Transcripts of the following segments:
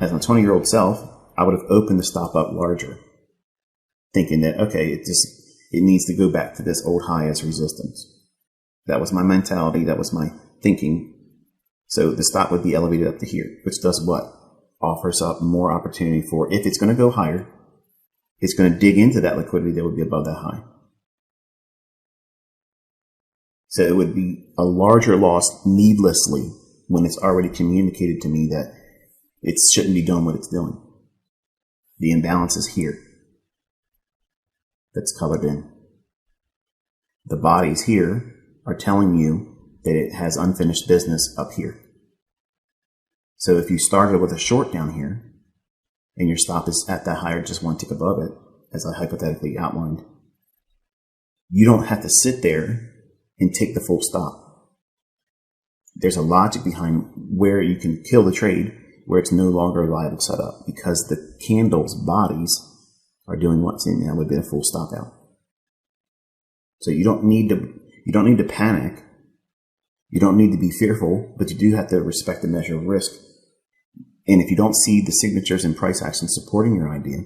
as my 20-year-old self, I would have opened the stop up larger, thinking that, okay, it needs to go back to this old high as resistance. That was my mentality. That was my thinking. So the stop would be elevated up to here, which does what? Offers up more opportunity for, if it's going to go higher, it's going to dig into that liquidity that would be above that high. So it would be a larger loss needlessly when it's already communicated to me that it shouldn't be doing what it's doing. The imbalance is here. That's colored in. The bodies here are telling you that it has unfinished business up here. So if you started with a short down here and your stop is at that high or just one tick above it, as I hypothetically outlined, you don't have to sit there and take the full stop. There's a logic behind where you can kill the trade where it's no longer a viable setup because the candle's bodies are doing what's in there would be a full stop out. So you don't need to panic. You don't need to be fearful, but you do have to respect the measure of risk. And if you don't see the signatures and price action supporting your idea,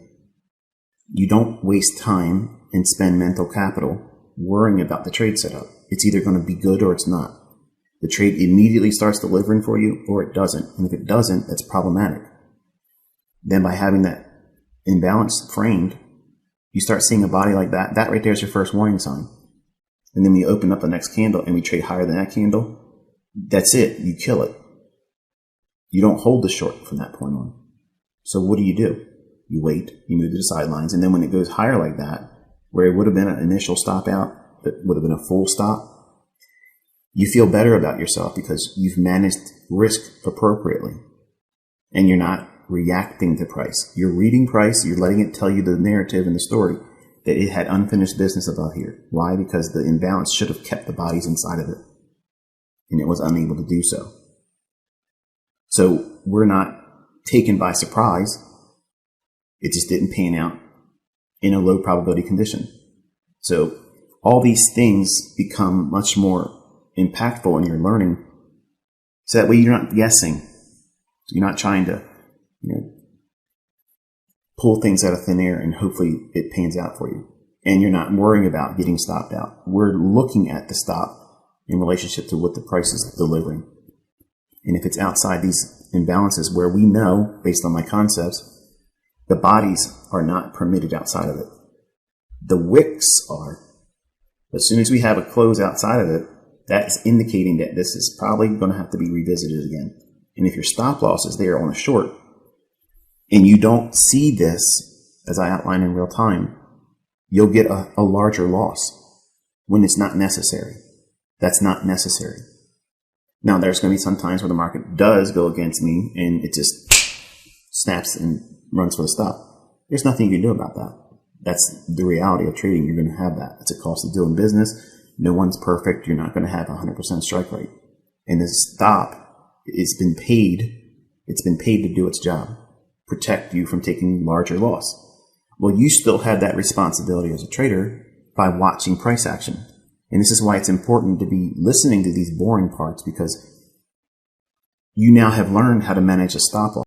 you don't waste time and spend mental capital worrying about the trade setup. It's either going to be good or it's not. The trade immediately starts delivering for you or it doesn't. And if it doesn't, that's problematic. Then by having that imbalance framed, you start seeing a body like that. That right there is your first warning sign. And then we open up the next candle and we trade higher than that candle. That's it. You kill it. You don't hold the short from that point on. So what do? You wait, you move to the sidelines. And then when it goes higher like that, where it would have been an initial stop out, that would have been a full stop, you feel better about yourself because you've managed risk appropriately and you're not reacting to price. You're reading price. You're letting it tell you the narrative and the story that it had unfinished business above here. Why? Because the imbalance should have kept the bodies inside of it and it was unable to do so. So we're not taken by surprise. It just didn't pan out in a low probability condition. So all these things become much more impactful in your learning. So that way you're not guessing. You're not trying to, pull things out of thin air and hopefully it pans out for you. And you're not worrying about getting stopped out. We're looking at the stop in relationship to what the price is delivering. And if it's outside these imbalances where we know, based on my concepts, the bodies are not permitted outside of it. The wicks are. As soon as we have a close outside of it, that's indicating that this is probably going to have to be revisited again. And if your stop loss is there on a short, and you don't see this, as I outlined in real time, you'll get a larger loss when it's not necessary. That's not necessary. Now, there's going to be some times where the market does go against me and it just snaps and runs for the stop. There's nothing you can do about that. That's the reality of trading. You're going to have that. It's a cost of doing business. No one's perfect. You're not going to have 100% strike rate. And this stop, it's been paid. It's been paid to do its job. Protect you from taking larger loss. Well, you still have that responsibility as a trader by watching price action. And this is why it's important to be listening to these boring parts, because you now have learned how to manage a stop loss.